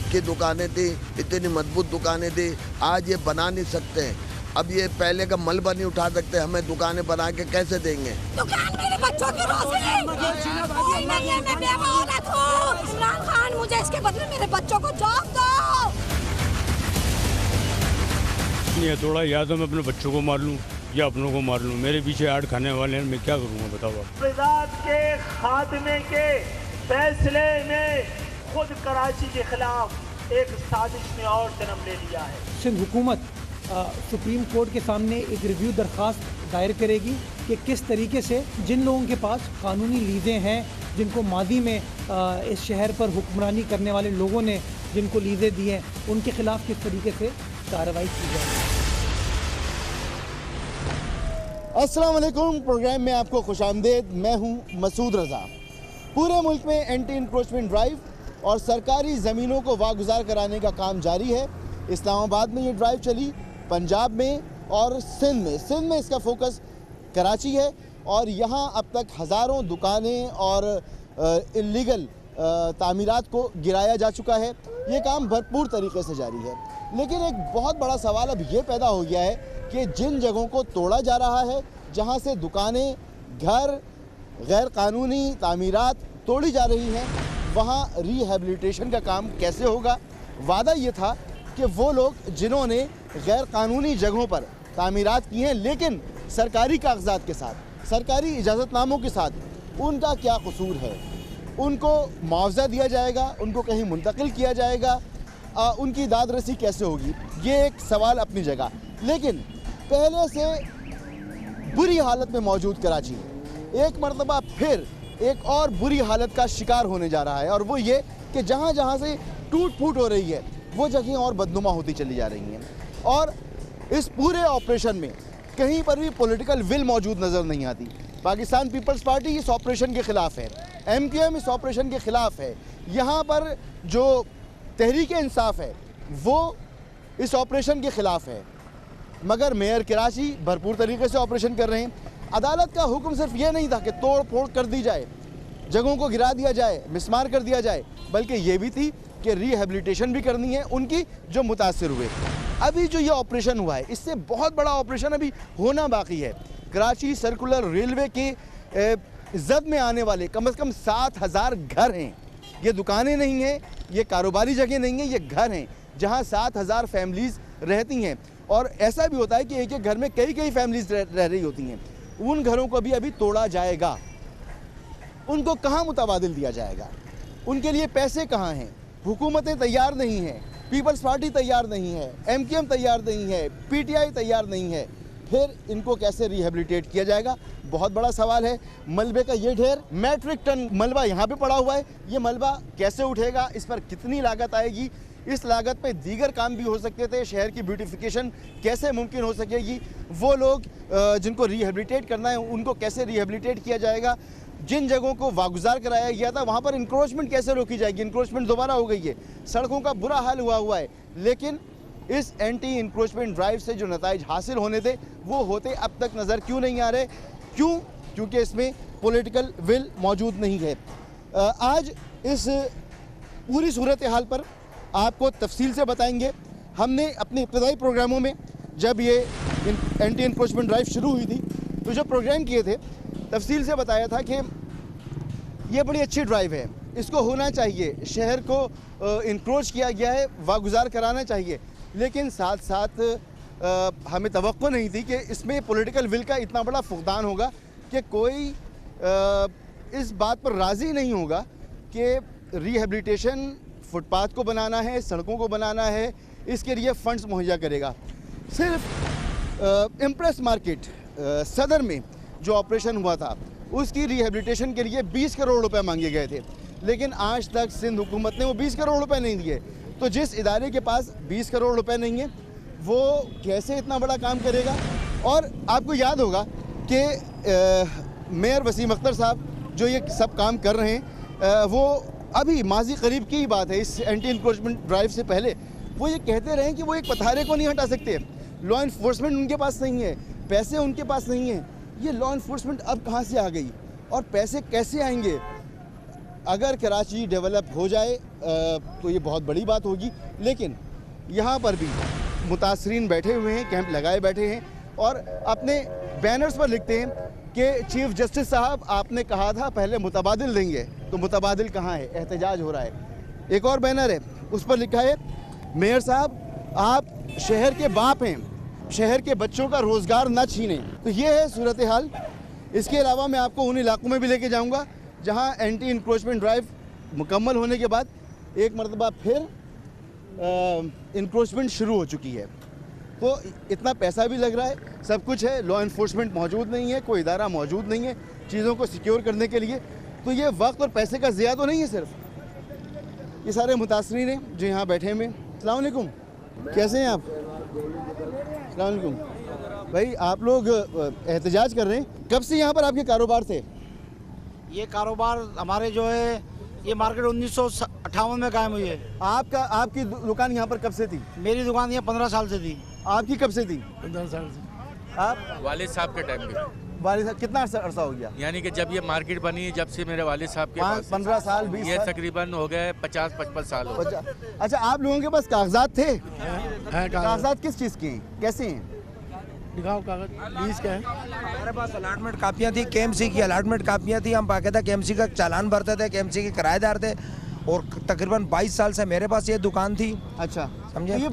की दुकानें थी, इतनी मजबूत दुकानें थी, आज ये बना नहीं सकते हैं। अब ये पहले का मलबा नहीं उठा सकते, हमें दुकानें बना के कैसे देंगे? दुकान मेरे बच्चों की रोशनी, कोई नहीं है, मैं बेवा औरत हूँ। इमरान खान, मुझे इसके बदले मेरे बच्चों को जॉब दो। ये थोड़ा या तो मैं अपने बच्चों को मार लूँ या अपनों को मार लूँ। मेरे पीछे आड़ खाने वाले हैं, मैं क्या करूँगा बताओ आप। तफरीदात के खात्मे के फैसले ने खुद कराची के खिलाफ एक साजिश ने और जन्म ले लिया है। सिंध हुकूमत सुप्रीम कोर्ट के सामने एक रिव्यू दरख्वास्त दायर करेगी कि किस तरीके से जिन लोगों के पास कानूनी लीजें हैं, जिनको मादी में इस शहर पर हुक्मरानी करने वाले लोगों ने जिनको लीजें दी हैं, उनके खिलाफ किस तरीके से कार्रवाई की जाए। अस्सलाम वालेकुम, प्रोग्राम में आपको खुशामदीद। मैं हूं मसूद रज़ा। पूरे मुल्क में एंटी इंक्रोचमेंट ड्राइव और सरकारी ज़मीनों को वागुजार कराने का काम जारी है। इस्लामाबाद में ये ड्राइव चली, पंजाब में और सिंध में। सिंध में इसका फोकस कराची है और यहाँ अब तक हज़ारों दुकानें और इल्लीगल तामीरात को गिराया जा चुका है। ये काम भरपूर तरीके से जारी है, लेकिन एक बहुत बड़ा सवाल अब ये पैदा हो गया है कि जिन जगहों को तोड़ा जा रहा है, जहाँ से दुकानें, घर, गैर कानूनी तामीरात तोड़ी जा रही हैं, वहाँ रिहैबिलिटेशन का काम कैसे होगा? वादा ये था कि वो लोग जिन्होंने गैर कानूनी जगहों पर तामीरात की हैं, लेकिन सरकारी कागजात के साथ, सरकारी इजाज़तनामों के साथ, उनका क्या कसूर है? उनको मुआवजा दिया जाएगा, उनको कहीं मुंतकिल किया जाएगा, उनकी दादरसी कैसे होगी? ये एक सवाल अपनी जगह। लेकिन पहले से बुरी हालत में मौजूद कराची एक मरतबा फिर एक और बुरी हालत का शिकार होने जा रहा है, और वो ये कि जहाँ जहाँ से टूट फूट हो रही है, वो जगह और बदनुमा होती चली जा रही हैं। और इस पूरे ऑपरेशन में कहीं पर भी पॉलिटिकल विल मौजूद नज़र नहीं आती। पाकिस्तान पीपल्स पार्टी इस ऑपरेशन के ख़िलाफ़ है, MQM इस ऑपरेशन के ख़िलाफ़ है, यहाँ पर जो तहरीक इंसाफ है वो इस ऑपरेशन के ख़िलाफ़ है, मगर मेयर कराची भरपूर तरीके से ऑपरेशन कर रहे हैं। अदालत का हुक्म सिर्फ ये नहीं था कि तोड़ फोड़ कर दी जाए, जगहों को गिरा दिया जाए, मिसमार कर दिया जाए, बल्कि ये भी थी कि रिहैबिलिटेशन भी करनी है उनकी जो मुतासिर हुए। अभी जो ये ऑपरेशन हुआ है, इससे बहुत बड़ा ऑपरेशन अभी होना बाकी है। कराची सर्कुलर रेलवे के जद में आने वाले कम से कम 7,000 घर हैं। ये दुकानें नहीं हैं, ये कारोबारी जगह नहीं है, ये घर हैं जहाँ 7,000 फैमिलीज़ रहती हैं। और ऐसा भी होता है कि एक एक घर में कई कई फैमिलीज़ रह रही होती हैं। उन घरों को भी अभी तोड़ा जाएगा। उनको कहाँ मुतबादिल दिया जाएगा? उनके लिए पैसे कहाँ हैं? हुकूमतें तैयार नहीं हैं, पीपल्स पार्टी तैयार नहीं है, MQM तैयार नहीं है, PTI तैयार नहीं है। फिर इनको कैसे रिहेबिलिटेट किया जाएगा? बहुत बड़ा सवाल है। मलबे का ये ढेर, मैट्रिक टन मलबा यहाँ पे पड़ा हुआ है, ये मलबा कैसे उठेगा? इस पर कितनी लागत आएगी? इस लागत पे दीगर काम भी हो सकते थे। शहर की ब्यूटिफिकेशन कैसे मुमकिन हो सकेगी? वो लोग जिनको रिहेबिलिटेट करना है उनको कैसे रिहेबिलिटेट किया जाएगा? जिन जगहों को वागुजार कराया गया था वहाँ पर इंक्रोचमेंट कैसे रोकी जाएगी? इंक्रोचमेंट दोबारा हो गई है, सड़कों का बुरा हाल हुआ है। लेकिन इस एंटी इंक्रोचमेंट ड्राइव से जो नताइज हासिल होने थे वो होते अब तक नज़र क्यों नहीं आ रहे? क्यों? क्योंकि इसमें पॉलिटिकल विल मौजूद नहीं है। आज इस पूरी सूरत हाल पर आपको तफसील से बताएंगे। हमने अपने इब्तदाई प्रोग्रामों में जब ये एंटी इंक्रोचमेंट ड्राइव शुरू हुई थी तो जो प्रोग्राम किए थे तफसील से बताया था कि ये बड़ी अच्छी ड्राइव है, इसको होना चाहिए, शहर को इंक्रोच किया गया है, वागुजार कराना चाहिए। लेकिन साथ साथ हमें तवक्को नहीं थी कि इसमें पॉलिटिकल विल का इतना बड़ा फुकदान होगा कि कोई इस बात पर राज़ी नहीं होगा कि रिहेबिलिटेशन फुटपाथ को बनाना है, सड़कों को बनाना है, इसके लिए फ़ंड्स मुहैया करेगा। सिर्फ इम्प्रेस मार्केट सदर में जो ऑपरेशन हुआ था उसकी रिहेबिलिटेशन के लिए 20 करोड़ रुपए मांगे गए थे, लेकिन आज तक सिंध हुकूमत ने वो 20 करोड़ रुपए नहीं दिए। तो जिस इदारे के पास 20 करोड़ रुपए नहीं है वो कैसे इतना बड़ा काम करेगा? और आपको याद होगा कि मेयर वसीम अख्तर साहब जो ये सब काम कर रहे हैं, वो अभी माजी करीब की ही बात है, इस एंटी इंक्रोचमेंट ड्राइव से पहले वो ये कहते रहे कि वो एक पथारे को नहीं हटा सकते, लॉ इन्फोर्समेंट उनके पास नहीं है, पैसे उनके पास नहीं है। ये लॉ इन्फोर्समेंट अब कहाँ से आ गई और पैसे कैसे आएंगे? अगर कराची डेवलप हो जाए तो ये बहुत बड़ी बात होगी, लेकिन यहाँ पर भी मुतासरीन बैठे हुए हैं, कैंप लगाए बैठे हैं और अपने बैनर्स पर लिखते हैं कि चीफ जस्टिस साहब आपने कहा था पहले मुतबादिल देंगे, तो मुतबादिल कहाँ है, एहतजाज हो रहा है। एक और बैनर है, उस पर लिखा है मेयर साहब आप शहर के बाप हैं, शहर के बच्चों का रोज़गार न छीनें। तो ये है सूरत हाल। इसके अलावा मैं आपको उन इलाकों में भी लेके जाऊंगा जहां एंटी इंक्रोचमेंट ड्राइव मुकम्मल होने के बाद एक मरतबा फिर इंक्रोचमेंट शुरू हो चुकी है। तो इतना पैसा भी लग रहा है, सब कुछ है, लॉ इन्फोर्समेंट मौजूद नहीं है, कोई इदारा मौजूद नहीं है चीज़ों को सिक्योर करने के लिए। तो ये वक्त और पैसे का ज़िया तो नहीं है सिर्फ। ये सारे मुतासरीन हैं जो यहाँ बैठे हुए। अस्सलाम वालेकुम, कैसे हैं आप? अस्सलाम वालेकुम भाई, आप लोग एहतजाज कर रहे हैं, कब से यहाँ पर आपके कारोबार थे? ये कारोबार हमारे जो है ये मार्केट 1958 में कायम हुई है। आपकी दुकान यहाँ पर कब से थी? मेरी दुकान ये 15 साल से थी। आपकी कब से थी? 15 साल से। आप? वालिद साहब के टाइम पे। वालिद साहब कितना अरसा हो गया? यानी कि जब ये मार्केट बनी, जब से मेरे वालिद साहब के पास 15 साल 20 ये साल? तकरीबन हो गए 50-55 साल हो गए। अच्छा, आप लोगों के पास कागजात थे? है कागजात किस चीज़ के हैं, कैसे हैं? दिखाओ कागज, लीज का है। हमारे पास अलाटमेंट कापियाँ थी, केएमसी की अलाटमेंट कापियाँ थी, हम बाकायदा केएमसी का चालान भरते थे, केएमसी के किराएदार थे और तकरीबन 22 साल से मेरे पास ये दुकान थी। अच्छा, समझे? ये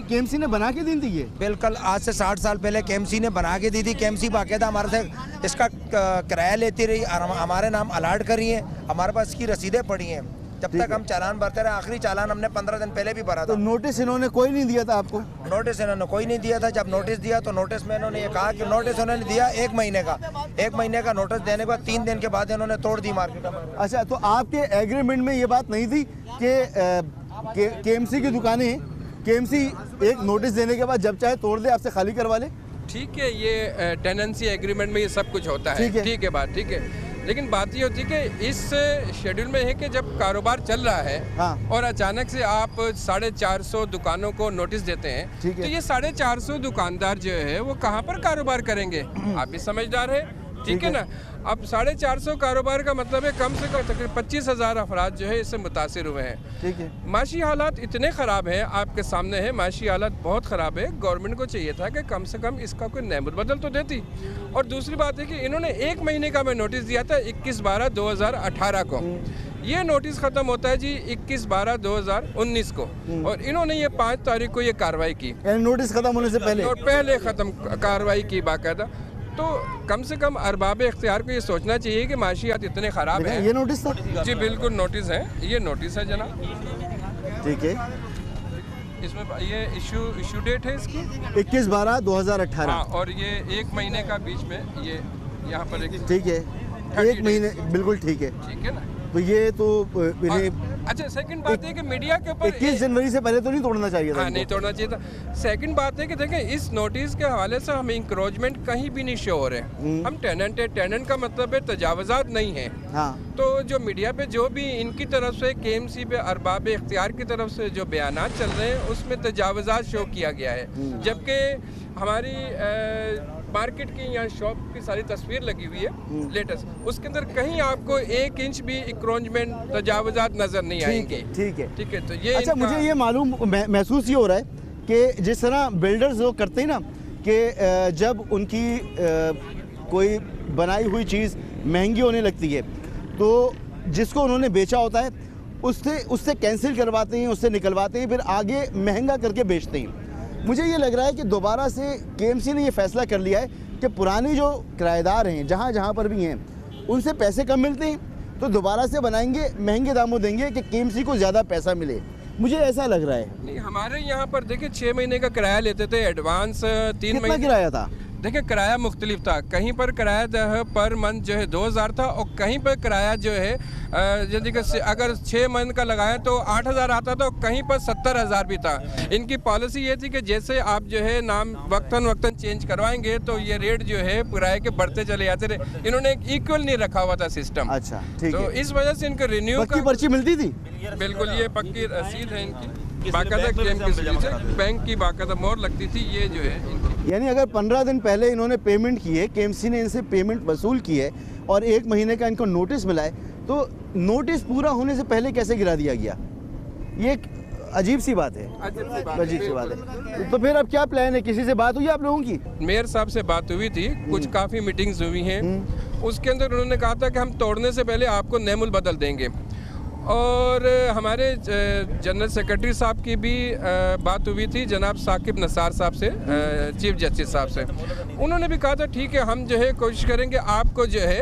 केएमसी ने बना के दी थी ये? बिल्कुल, आज से 60 साल पहले केएमसी ने बना के दी थी। केएमसी बाकायदा हमारे से इसका किराया लेती रही और हमारे नाम अलाट करी है, हमारे पास इसकी रसीदें पड़ी हैं। जब तक हम चालान भरते रहे, आखिरी चालान हमने 15 दिन पहले भी भरा तो था। नोटिस इन्होंने कोई नहीं दिया था आपको? नोटिस इन्होंने कोई नहीं दिया था। जब नोटिस दिया तो नोटिस में इन्होंने ये कहा कि नोटिस उन्होंने दिया 1 महीने का, 1 महीने का नोटिस देने के बाद 3 दिन के बाद इन्होंने तोड़ दी मार्केट। अच्छा, तो आपके एग्रीमेंट में ये बात नहीं थी कि केएमसी की दुकानें, केएमसी एक नोटिस देने के बाद जब चाहे तोड़ दे, आपसे खाली करवा ले? ठीक है, ये टेनेंसी एग्रीमेंट में ये सब कुछ होता है, ठीक है बात, ठीक है। लेकिन बात ये होती है कि इस शेड्यूल में है कि जब कारोबार चल रहा है, हाँ। और अचानक से आप 450 दुकानों को नोटिस देते हैं, तो ये 450 दुकानदार जो है वो कहाँ पर कारोबार करेंगे? आप भी समझदार है, ठीक है ना। अब 450 कारोबार का मतलब है कम से कम तकरीबन 25,000 अफराद जो है इससे मुतासिर हुए हैं। ठीक है। माशी हालात इतने ख़राब हैं, आपके सामने है, माशी हालात बहुत ख़राब है। गवर्नमेंट को चाहिए था कि कम से कम इसका कोई नैमुत बदल तो देती। और दूसरी बात है कि इन्होंने 1 महीने का मैं नोटिस दिया था 21/12/2018 को। ये नोटिस ख़त्म होता है जी 21/12/2019 को, और इन्होंने ये 5 तारीख को ये कार्रवाई की। नोटिस ख़त्म होने से पहले? और पहले ख़त्म कार्रवाई की बाकायदा। तो कम से कम अरबाब इख्तियार को ये सोचना चाहिए कि माशियात इतने ख़राब हैं। ये नोटिस था? जी बिल्कुल नोटिस है, ये नोटिस है जनाब। ठीक है। इसमें ये इशू डेट है इसकी 21/12/2018। हाँ, और ये 1 महीने का बीच में ये यहाँ पर एक, ठीक है, 1 महीने, बिल्कुल ठीक है, ठीक है ना। तो ये तो इन्हें अच्छा, सेकंड बात है कि मीडिया के ऊपर 21 जनवरी से पहले तो नहीं तोड़ना चाहिए था। हाँ, नहीं तोड़ना चाहिए था। सेकंड बात है कि देखें, इस नोटिस के हवाले से हमें इंक्रोचमेंट कहीं भी नहीं शो हो रहे हैं। हम टेनेंट है, टेनेंट का मतलब है तजावजात नहीं है। हाँ। तो जो मीडिया पे जो भी इनकी तरफ से केएमसी पे अरबाब इख्तियार की तरफ से जो बयानात चल रहे हैं उसमें तजावजात शो किया गया है, जबकि हमारी मार्केट की यहाँ शॉप की सारी तस्वीर लगी हुई है लेटेस्ट, उसके अंदर कहीं आपको 1 इंच भी इंक्रोचमेंट तजावजात नजर नहीं आएंगे। ठीक है, ठीक है। तो ये अच्छा, मुझे ये मालूम महसूस ये हो रहा है कि जिस तरह बिल्डर्स लोग करते हैं ना कि जब उनकी कोई बनाई हुई चीज़ महंगी होने लगती है तो जिसको उन्होंने बेचा होता है उससे कैंसिल करवाते हैं, उससे निकलवाते हैं, फिर आगे महंगा करके बेचते हैं। मुझे ये लग रहा है कि दोबारा से केएमसी ने ये फैसला कर लिया है कि पुराने जो किराएदार हैं जहाँ जहाँ पर भी हैं उनसे पैसे कम मिलते हैं, तो दोबारा से बनाएंगे, महंगे दामों देंगे कि केएमसी को ज़्यादा पैसा मिले। मुझे ऐसा लग रहा है। नहीं, हमारे यहाँ पर देखिए 6 महीने का किराया लेते थे, एडवांस 3 महीने। कितना किराया था? देखिए किराया मुख्तलिफ था, कहीं पर किराया जो है पर मंथ जो है 2000 था, और कहीं पर किराया जो है यदि अगर 6 मंथ का लगाया तो 8000 आता था, और कहीं पर 70,000 भी था। इनकी पॉलिसी ये थी कि जैसे आप जो है नाम वक्तन चेंज करवाएंगे तो ये रेट जो है किराए के बढ़ते चले जाते रहे। इन्होंने एक इक्वल नहीं रखा हुआ था सिस्टम। अच्छा, ठीक है। तो इस वजह से इनको रिन्यू की पर्ची मिलती थी? बिल्कुल, ये पक्की रसीद है इनकी, बाकायदा बैंक की बाकायदा मोहर लगती थी, ये जो है इनकी। यानी अगर 15 दिन पहले इन्होंने पेमेंट की है, केएमसी ने इनसे पेमेंट वसूल की है और 1 महीने का इनको नोटिस मिला है, तो नोटिस पूरा होने से पहले कैसे गिरा दिया गया, ये एक अजीब सी बात है, अजीब सी बात है। तो फिर अब क्या प्लान है, किसी से बात हुई आप लोगों की? मेयर साहब से बात हुई थी, कुछ काफ़ी मीटिंग्स हुई हैं, उसके अंदर उन्होंने कहा था कि हम तोड़ने से पहले आपको नेमुल बदल देंगे। और हमारे जनरल सेक्रेटरी साहब की भी बात हुई थी जनाब साकिब नसार साहब से, चीफ जस्टिस साहब से। उन्होंने भी कहा था ठीक है, हम जो है कोशिश करेंगे आपको जो है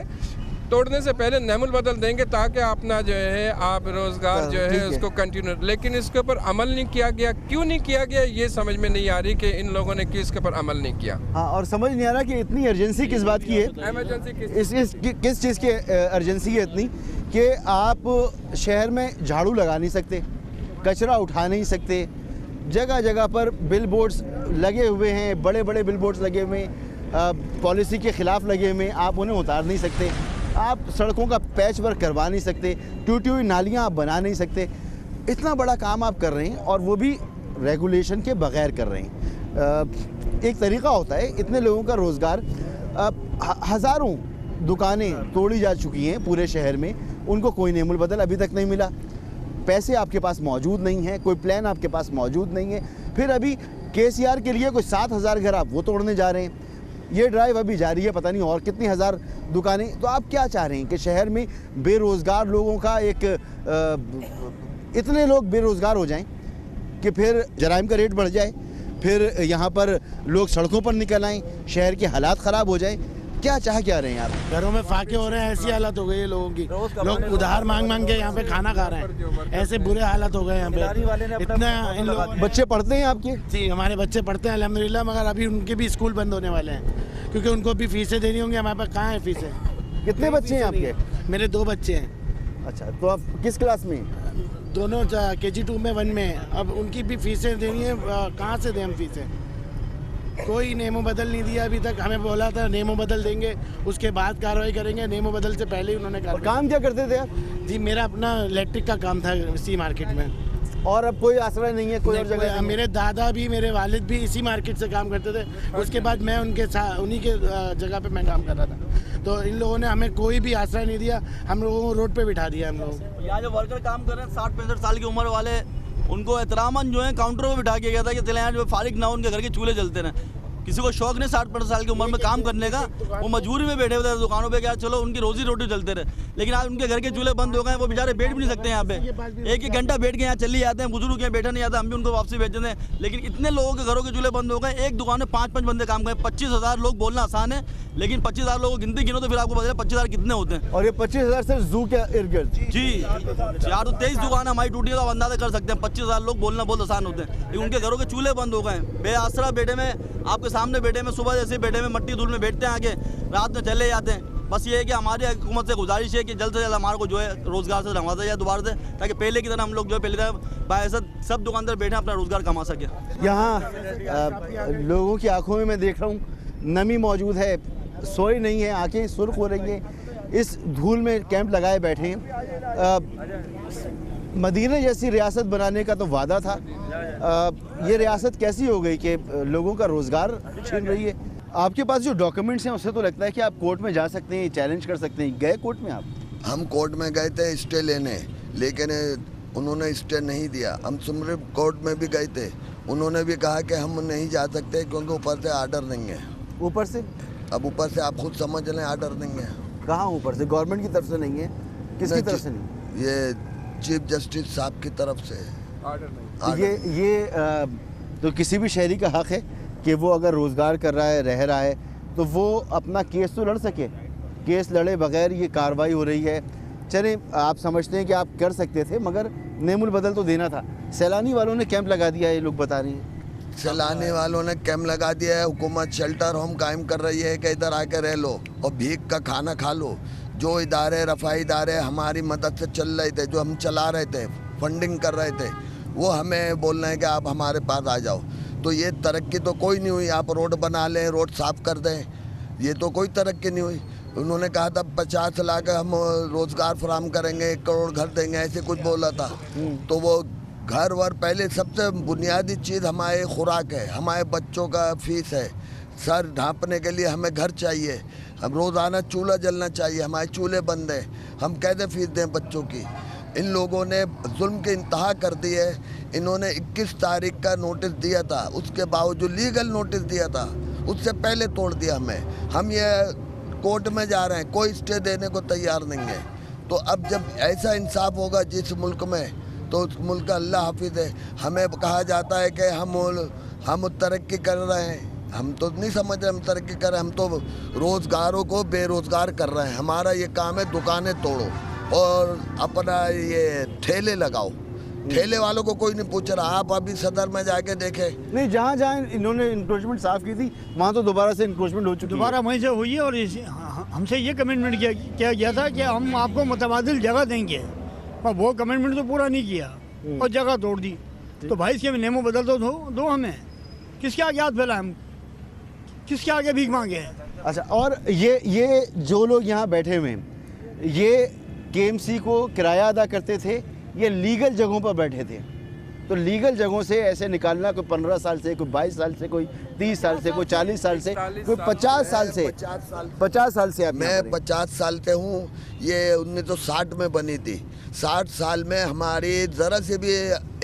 तोड़ने से पहले नेमुल बदल देंगे ताकि अपना जो है आप रोज़गार जो है उसको कंटिन्यू। लेकिन इसके ऊपर अमल नहीं किया गया। क्यों नहीं किया गया ये समझ में नहीं आ रही कि इन लोगों ने क्यों इसके ऊपर अमल नहीं किया। हाँ, और समझ नहीं आ रहा कि इतनी अर्जेंसी किस बात की है, एमरजेंसी किस चीज़ की अर्जेंसी है इतनी कि आप शहर में झाड़ू लगा नहीं सकते, कचरा उठा नहीं सकते, जगह जगह पर बिल बोर्ड्स लगे हुए हैं, बड़े बड़े बिल बोर्ड्स लगे हुए हैं, पॉलिसी के ख़िलाफ़ लगे हुए हैं, आप उन्हें उतार नहीं सकते, आप सड़कों का पैच वर्क करवा नहीं सकते, टूटी हुई नालियाँ आप बना नहीं सकते। इतना बड़ा काम आप कर रहे हैं और वो भी रेगुलेशन के बगैर कर रहे हैं। एक तरीक़ा होता है, इतने लोगों का रोज़गार, हज़ारों दुकानें तोड़ी जा चुकी हैं पूरे शहर में, उनको कोई नेमुल बदल अभी तक नहीं मिला। पैसे आपके पास मौजूद नहीं हैं, कोई प्लान आपके पास मौजूद नहीं है, फिर अभी KCR के लिए कोई 7,000 घर आप वो तोड़ने जा रहे हैं। ये ड्राइव अभी जारी है, पता नहीं और कितनी हज़ार दुकानें। तो आप क्या चाह रहे हैं कि शहर में बेरोज़गार लोगों का इतने लोग बेरोज़गार हो जाएं कि फिर जराइम का रेट बढ़ जाए, फिर यहाँ पर लोग सड़कों पर निकल आएँ, शहर के हालात ख़राब हो जाए। क्या रहे हैं आप? घरों में फाके हो रहे हैं, ऐसी हालत हो गई है लोगों की, लोग उधार मांग मांग के यहाँ पे खाना खा रहे हैं, ऐसे बुरे हालत हो गए यहाँ पे। इतना इन लोग बच्चे पढ़ते हैं आपके? जी, हमारे बच्चे पढ़ते हैं अल्हम्दुलिल्लाह, मगर अभी उनके भी स्कूल बंद होने वाले हैं क्योंकि उनको भी फीसें देनी होंगी। हमारे पास कहाँ है फीसें? कितने बच्चे हैं आपके? मेरे 2 बच्चे हैं। अच्छा, तो आप किस क्लास में? दोनों KG 2 में 1 में है। अब उनकी भी फीसें देनी है, कहाँ से दें हम फीसें? कोई नेमो बदल नहीं दिया अभी तक। हमें बोला था नेमो बदल देंगे, उसके बाद कार्रवाई करेंगे, नेमो बदल से पहले ही उन्होंने कार्रवाई। काम क्या करते थे आप? जी, मेरा अपना इलेक्ट्रिक का काम था इसी मार्केट में। और अब कोई आसरा नहीं है कोई और जगह? मेरे दादा भी, मेरे वालिद भी इसी मार्केट से काम करते थे, उसके बाद मैं उनके साथ उन्हीं के जगह पे मैं काम कर रहा था। तो इन लोगों ने हमें कोई भी आसरा नहीं दिया, हम लोगों को रोड पे बिठा दिया। हम लोग यहाँ जो वर्कर काम कर रहे हैं 60-65 साल की उम्र वाले, उनको एहतरामन जो है काउंटरों पर बिठा के गया था कि चले यहाँ जो फारिग ना उनके घर के चूल्हे जलते रहे। किसी को शौक नहीं 60-65 साल की उम्र में काम करने का, वो मजबूरी में बैठे हुए थे दुकानों पे, क्या चलो उनकी रोजी रोटी चलते रहे। लेकिन आज उनके घर के चूल्हे बंद हो गए, वो बेचारे बैठ भी नहीं सकते यहाँ पे। 1-1 घंटा बैठ के यहाँ चले जाते हैं, बुजुर्ग यहाँ बैठा नहीं जाता, हम भी उनको वापसी भेज देते हैं। लेकिन इतने लोगों के घरों के चूल्हे बंद हो गए, एक दुकान में 5-5 बंदे काम करें। 25,000 लोग बोलना आसान है, लेकिन 25,000 लोगों की गिनती गिनो तो फिर आपको पता चले 25,000 कितने होते हैं। और ये 25,000 से जू के इर्द गिर्द? जी, 423 दुकान हमारी टूटी है, तो अंदाजा कर सकते हैं 25,000 लोग बोलना बहुत आसान होते हैं, लेकिन उनके घरों के चूल्हे बंद हो गए। बेआसरा बेटे में, आपके सामने बेटे में, सुबह जैसे बेटे में मट्टी धूल में बैठते हैं, आगे रात में चले जाते हैं। बस ये है कि हमारी हुकूमत से गुजारिश है कि जल्द से जल्द हमारे को जो है रोज़गार से नवाजा जाए दोबारा से, ताकि पहले की तरह हम लोग जो है पहले तरह बायसत सब दुकानदार बैठे अपना रोज़गार कमा सके। यहाँ लोगों की आंखों में मैं देख रहा हूँ नमी मौजूद है, सोई नहीं है, आंखें सुर्ख हो रही हैं, इस धूल में कैंप लगाए बैठे हैं। मदीना जैसी रियासत बनाने का तो वादा था, ये रियासत कैसी हो गई कि लोगों का रोज़गार छीन रही है? आपके पास जो डॉक्यूमेंट्स हैं उससे तो लगता है कि आप कोर्ट में जा सकते हैं, चैलेंज कर सकते हैं। गए कोर्ट में आप? हम कोर्ट में गए थे स्टे लेने, लेकिन उन्होंने स्टे नहीं दिया। हम सुप्रीम कोर्ट में भी गए थे, उन्होंने भी कहा कि हम नहीं जा सकते क्योंकि ऊपर से आर्डर नहीं है। ऊपर से? अब ऊपर से आप खुद समझ लें, आर्डर नहीं है। कहाँ ऊपर से? गवर्नमेंट की तरफ से नहीं है? किसकी तरफ से नहीं? ये चीफ जस्टिस साहब की तरफ से आर्डर नहीं। ये तो किसी भी शहरी का हक है कि वो अगर रोज़गार कर रहा है, रह रहा है, तो वो अपना केस तो लड़ सके। केस लड़े बगैर ये कार्रवाई हो रही है। चले, आप समझते हैं कि आप कर सकते थे, मगर नेमुल बदल तो देना था। सैलानी वालों ने कैंप लगा दिया है, ये लोग बता रही हैं। सैलानी वालों ने कैंप लगा दिया है, हुकूमत शेल्टर होम कायम कर रही है कि इधर आके रह लो और भीख का खाना खा लो। जो इदारे, रफ़ाई इदारे हमारी मदद से चल रहे थे, जो हम चला रहे थे, फंडिंग कर रहे थे, वो हमें बोल रहे हैं कि आप हमारे पास आ जाओ। तो ये तरक्की तो कोई नहीं हुई। आप रोड बना लें, रोड साफ़ कर दें, ये तो कोई तरक्की नहीं हुई। उन्होंने कहा था 50 लाख हम रोज़गार फराहम करेंगे, 1 करोड़ घर देंगे, ऐसे कुछ बोला था। तो वो घर वर पहले सबसे बुनियादी चीज़ हमारे खुराक है, हमारे बच्चों का फीस है, सर ढांपने के लिए हमें घर चाहिए, हम रोज़ाना चूल्हा जलना चाहिए, हमारे चूल्हे बंद हैं, हम कैसे फीस दें बच्चों की। इन लोगों ने जुल्म की इंतहा कर दी है। इन्होंने 21 तारीख का नोटिस दिया था, उसके बावजूद लीगल नोटिस दिया था, उससे पहले तोड़ दिया हमें। हम ये कोर्ट में जा रहे हैं, कोई स्टे देने को तैयार नहीं है। तो अब जब ऐसा इंसाफ होगा जिस मुल्क में, तो उस मुल्क का अल्लाह हाफिज है। हमें कहा जाता है कि हम तरक्की कर रहे हैं, हम तो नहीं समझ रहे हम तरक्की कर रहे हैं। हम तो रोज़गारों को बेरोज़गार कर रहे हैं। हमारा ये काम है दुकानें तोड़ो और अपना ये ठेले लगाओ। ठेले वालों को कोई नहीं पूछ रहा। आप अभी सदर में जाके देखें, नहीं, जहाँ जहाँ इन्होंने इंक्रोचमेंट साफ की थी वहाँ तो दोबारा से इंक्रोचमेंट हो चुकी है। दोबारा वहीं से हुई है और हमसे ये कमिटमेंट किया गया था कि हम आपको मुतबादिल जगह देंगे, पर वो कमिटमेंट तो पूरा नहीं किया और जगह तोड़ दी। तो भाई इसके नेमो बदल दो हमें। किसके आगे हाथ फैलाएं हम, किसके आगे भीख मांगे हैं। अच्छा, और ये जो लोग यहाँ बैठे हुए हैं, ये केएमसी को किराया अदा करते थे, ये लीगल जगहों पर बैठे थे। तो लीगल जगहों से ऐसे निकालना, कोई 15 साल से, कोई 22 साल से, कोई 30 साल से, कोई 40 साल से, कोई 50 साल से। 50 साल से मैं 50 साल से हूँ। ये 1960 में बनी थी। 60 साल में हमारी ज़रा से भी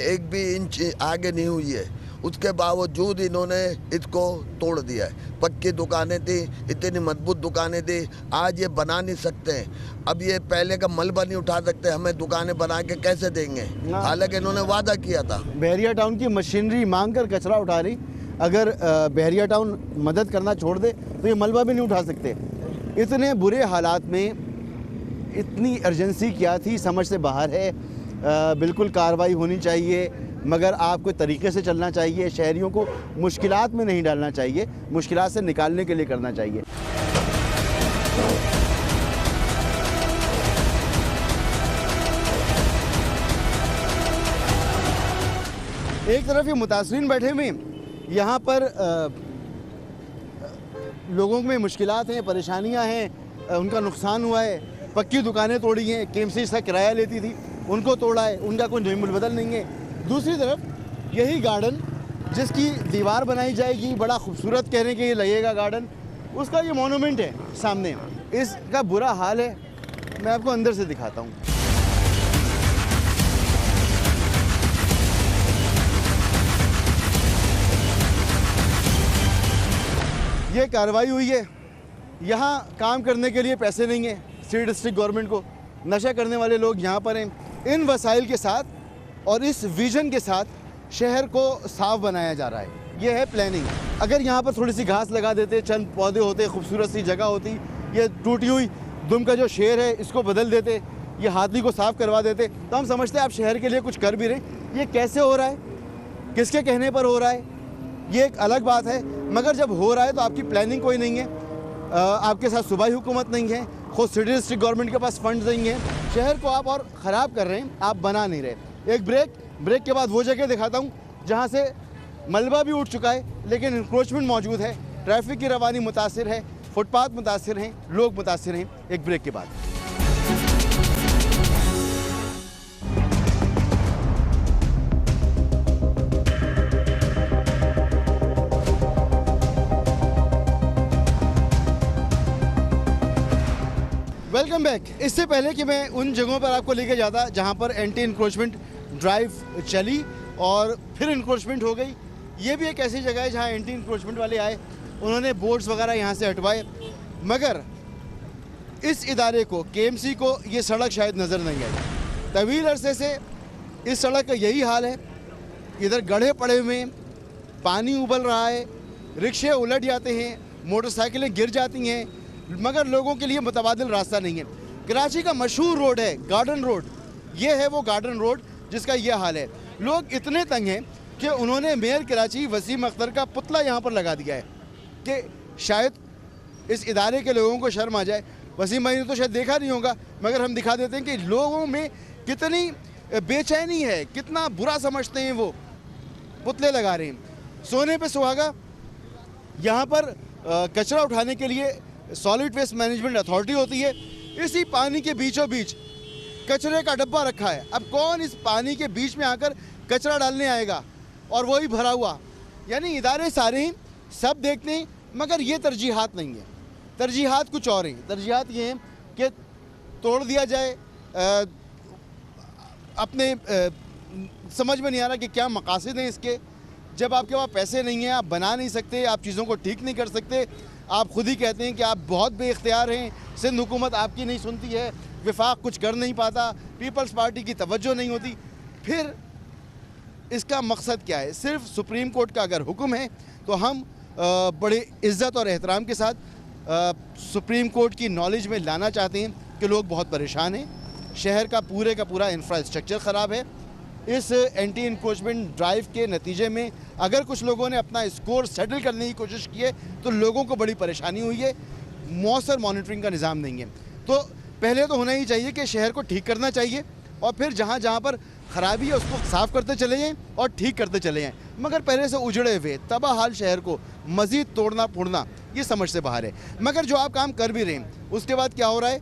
एक भी इंच आगे नहीं हुई है। उसके बावजूद इन्होंने इसको तोड़ दिया है। पक्की दुकानें थी, इतनी मजबूत दुकानें थी, आज ये बना नहीं सकते हैं। अब ये पहले का मलबा नहीं उठा सकते, हमें दुकानें बना के कैसे देंगे, हालांकि इन्होंने वादा किया था। बहरिया टाउन की मशीनरी मांग कर कचरा उठा रही। अगर बहरिया टाउन मदद करना छोड़ दे तो ये मलबा भी नहीं उठा सकते। इतने बुरे हालात में इतनी अर्जेंसी क्या थी, समझ से बाहर है। बिल्कुल कार्रवाई होनी चाहिए, मगर आपको तरीके से चलना चाहिए। शहरियों को मुश्किलात में नहीं डालना चाहिए, मुश्किलात से निकालने के लिए करना चाहिए। एक तरफ ये मुतासरीन बैठे हुए, यहाँ पर लोगों में मुश्किलात हैं, परेशानियाँ हैं, उनका नुकसान हुआ है। पक्की दुकानें तोड़ी हैं, केएमसी इसका किराया लेती थी, उनको तोड़ा है, उनका कोई नेमुल बदल नहीं है। दूसरी तरफ यही गार्डन जिसकी दीवार बनाई जाएगी, बड़ा खूबसूरत कहने के लिए लगेगा गार्डन, उसका ये मोनूमेंट है सामने, इसका बुरा हाल है। मैं आपको अंदर से दिखाता हूँ। ये कार्रवाई हुई है। यहाँ काम करने के लिए पैसे नहीं है सिटी डिस्ट्रिक्ट गवर्नमेंट को। नशा करने वाले लोग यहाँ पर हैं। इन वसाइल के साथ और इस विजन के साथ शहर को साफ बनाया जा रहा है। ये है प्लानिंग। अगर यहाँ पर थोड़ी सी घास लगा देते, चंद पौधे होते, खूबसूरत सी जगह होती, ये टूटी हुई दुम का जो शेर है इसको बदल देते, ये हाथी को साफ करवा देते, तो हम समझते हैं आप शहर के लिए कुछ कर भी रहे। ये कैसे हो रहा है, किसके कहने पर हो रहा है, ये एक अलग बात है। मगर जब हो रहा है तो आपकी प्लानिंग कोई नहीं है, आपके साथ सूबाई हुकूमत नहीं है, खुद सिटी डिस्ट्रिक्ट गवर्नमेंट के पास फंड्स नहीं है। शहर को आप और ख़राब कर रहे हैं, आप बना नहीं रहे। एक ब्रेक के बाद वो जगह दिखाता हूँ जहाँ से मलबा भी उठ चुका है लेकिन इंक्रोचमेंट मौजूद है, ट्रैफिक की रवानी मुतासिर है, फुटपाथ मुतासिर हैं, लोग मुतासिर हैं। एक ब्रेक के बाद वेलकम बैक। इससे पहले कि मैं उन जगहों पर आपको लेके जाता जहां पर एंटी इंक्रोचमेंट ड्राइव चली और फिर इंक्रोचमेंट हो गई, ये भी एक ऐसी जगह है जहां एंटी इंक्रोचमेंट वाले आए, उन्होंने बोर्ड्स वगैरह यहां से हटवाए, मगर इस इदारे को, केएमसी को, ये सड़क शायद नज़र नहीं आई। तवील अरसे से इस सड़क का यही हाल है। इधर गड्ढे पड़े हुए हैं, पानी उबल रहा है, रिक्शे उलट जाते हैं, मोटरसाइकिलें गिर जाती हैं, मगर लोगों के लिए मुतबादिल रास्ता नहीं है। कराची का मशहूर रोड है गार्डन रोड, ये है वो गार्डन रोड जिसका ये हाल है। लोग इतने तंग हैं कि उन्होंने मेयर कराची वसीम अख्तर का पुतला यहाँ पर लगा दिया है कि शायद इस इदारे के लोगों को शर्म आ जाए। वसीम भाई ने तो शायद देखा नहीं होगा, मगर हम दिखा देते हैं कि लोगों में कितनी बेचैनी है, कितना बुरा समझते हैं वो पुतले लगा रहे हैं। सोने पे सुहागा, यहाँ पर कचरा उठाने के लिए सॉलिड वेस्ट मैनेजमेंट अथॉरिटी होती है, इसी पानी के बीचों बीच कचरे का डब्बा रखा है। अब कौन इस पानी के बीच में आकर कचरा डालने आएगा, और वही भरा हुआ। यानी इदारे सारे हैं, सब देखते हैं, मगर ये तरजीहात नहीं है। तरजीहात कुछ और हैं। तरजीहात ये हैं कि तोड़ दिया जाए, अपने समझ में नहीं आ रहा कि क्या मकासद हैं इसके। जब आपके पास पैसे नहीं हैं, आप बना नहीं सकते, आप चीज़ों को ठीक नहीं कर सकते, आप खुद ही कहते हैं कि आप बहुत बेइख्तियार हैं, सिंध हुकूमत आपकी नहीं सुनती है, विफाक कुछ कर नहीं पाता, पीपल्स पार्टी की तवज्जो नहीं होती, फिर इसका मकसद क्या है? सिर्फ सुप्रीम कोर्ट का अगर हुक्म है तो हम बड़े इज़्ज़त और एहतराम के साथ सुप्रीम कोर्ट की नॉलेज में लाना चाहते हैं कि लोग बहुत परेशान हैं, शहर का पूरा इंफ्रास्ट्रक्चर ख़राब है। इस एंटी इंक्रोचमेंट ड्राइव के नतीजे में अगर कुछ लोगों ने अपना स्कोर सेटल करने की कोशिश की है तो लोगों को बड़ी परेशानी हुई है। मौसर मॉनिटरिंग का निज़ाम नहीं है। तो पहले तो होना ही चाहिए कि शहर को ठीक करना चाहिए और फिर जहाँ जहाँ पर ख़राबी है उसको साफ़ करते चले जाएँ और ठीक करते चले जाएँ, मगर पहले से उजड़े हुए तबाह हाल शहर को मज़ीद तोड़ना फोड़ना ये समझ से बाहर है। मगर जो आप काम कर भी रहे हैं उसके बाद क्या हो रहा है?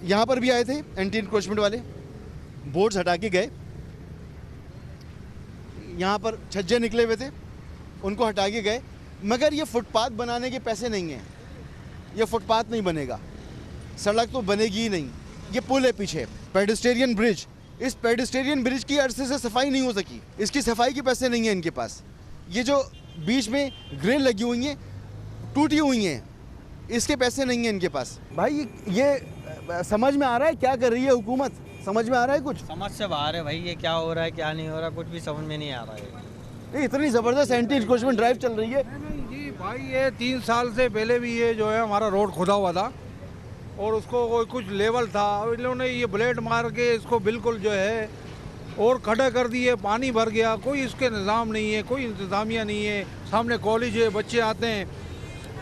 यहाँ पर भी आए थे एंटी इंक्रोचमेंट वाले, बोर्ड्स हटा के गए, यहाँ पर छज्जे निकले हुए थे उनको हटा के गए, मगर ये फुटपाथ बनाने के पैसे नहीं हैं, ये फुटपाथ नहीं बनेगा, सड़क तो बनेगी ही नहीं। ये पुल है पीछे, पेडेस्टेरियन ब्रिज, इस पेडेस्टेरियन ब्रिज की अरसे से सफाई नहीं हो सकी, इसकी सफाई के पैसे नहीं हैं इनके पास। ये जो बीच में ग्रिल लगी हुई हैं टूटी हुई हैं, इसके पैसे नहीं हैं इनके पास। भाई ये समझ में आ रहा है क्या कर रही है हुकूमत? समझ में आ रहा है कुछ? समझ से बाहर है भाई, ये क्या हो रहा है क्या नहीं हो रहा, कुछ भी समझ में नहीं आ रहा है। ये इतनी ज़बरदस्त एंटी इंक्रोचमेंट ड्राइव चल रही है। जी भाई, ये 3 साल से पहले भी ये जो है हमारा रोड खुदा हुआ था और उसको कोई कुछ लेवल था, इन लोगों ने ये ब्लेड मार के इसको बिल्कुल जो है और खड़ा कर दिए, पानी भर गया, कोई इसके निज़ाम नहीं है, कोई इंतज़ामिया नहीं है। सामने कॉलेज है, बच्चे आते हैं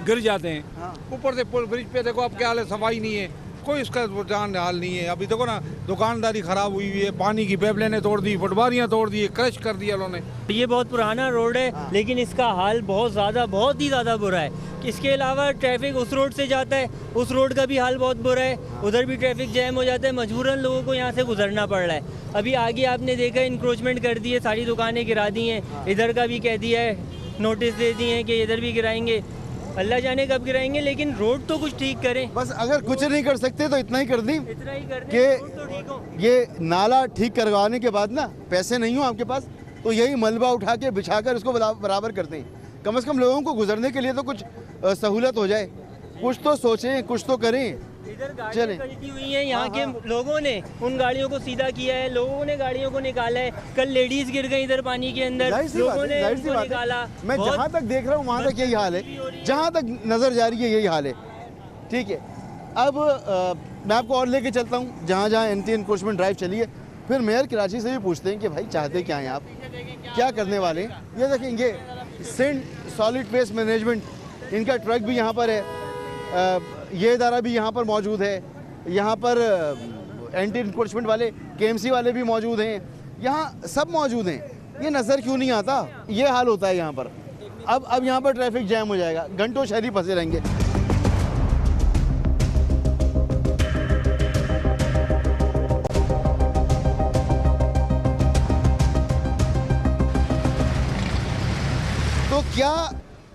गिर जाते हैं, ऊपर से पुल ब्रिज पे देखो आप क्या हाल है, सफाई नहीं है, कोई इसका जान हाल नहीं है। अभी देखो ना दुकानदारी खराब हुई हुई है, पानी की पाइपलाइनें तोड़ दी, पटवारियाँ तोड़ दी, क्रश कर दिया उन्होंने। ये बहुत पुराना रोड है लेकिन इसका हाल बहुत ही ज़्यादा बुरा है। इसके अलावा ट्रैफिक उस रोड से जाता है, उस रोड का भी हाल बहुत बुरा है, उधर भी ट्रैफिक जैम हो जाता है, मजबूरन लोगों को यहाँ से गुजरना पड़ रहा है। अभी आगे आपने देखा इंक्रोचमेंट कर दी है, सारी दुकानें गिरा दी हैं, इधर का भी कह दिया है, नोटिस दे दिए हैं कि इधर भी गिराएंगे, अल्लाह जाने कब गिराएंगे, लेकिन रोड तो कुछ ठीक करें। बस अगर कुछ नहीं कर सकते तो इतना ही कर दी कि ये नाला ठीक करवाने के बाद ना पैसे नहीं हो आपके पास तो यही मलबा उठा के बिछाकर इसको बराबर करते हैं। कम से कम लोगों को गुजरने के लिए तो कुछ सहूलत हो जाए, कुछ तो सोचें, कुछ तो करें। इधर गाड़ियाँ पलटी हुई हैं, यहाँ के लोगों ने उन गाड़ियों को सीधा किया है, लोगों ने गाड़ियों को निकाला है। कल लेडीज गिर गई इधर पानी के अंदर, लोगों ने उनको निकाला। मैं जहाँ तक देख रहा हूँ वहाँ तक यही हाल है, जहाँ तक नज़र जा रही है यही हाल है। ठीक है, अब मैं आपको और लेके चलता हूँ जहाँ जहाँ एंटी इंक्रोचमेंट ड्राइव चली है, फिर मेयर कराची से भी पूछते हैं कि भाई चाहते क्या हैं आप, क्या करने वाले हैं। ये देखेंगे सिंध सॉलिड वेस्ट मैनेजमेंट, इनका ट्रक भी यहाँ पर है, ये इदारा भी यहाँ पर मौजूद है, यहाँ पर एंटी इंक्रोचमेंट वाले केएमसी वाले भी मौजूद हैं, यहाँ सब मौजूद हैं। ये नज़र क्यों नहीं आता? ये हाल होता है यहाँ पर। अब यहाँ पर ट्रैफिक जैम हो जाएगा, घंटों शहरी फंसे रहेंगे। तो क्या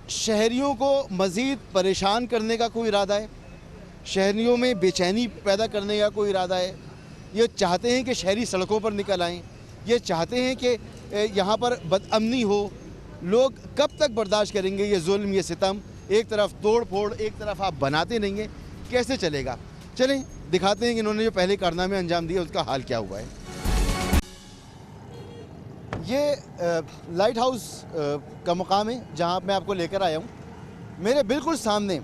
शहरियों को मज़ीद परेशान करने का कोई इरादा है? शहरियों में बेचैनी पैदा करने का कोई इरादा है? ये चाहते हैं कि शहरी सड़कों पर निकल आएँ, ये चाहते हैं कि यहाँ पर बदअमनी हो। लोग कब तक बर्दाश्त करेंगे ये जुल्म, ये सितम? एक तरफ तोड़ फोड़, एक तरफ आप बनाते नहीं हैं, कैसे चलेगा? चलें दिखाते हैं कि इन्होंने जो पहले कारनामे अंजाम दिए उसका हाल क्या हुआ है। ये लाइट हाउस का मकाम है जहाँ मैं आपको लेकर आया हूँ। मेरे बिल्कुल सामने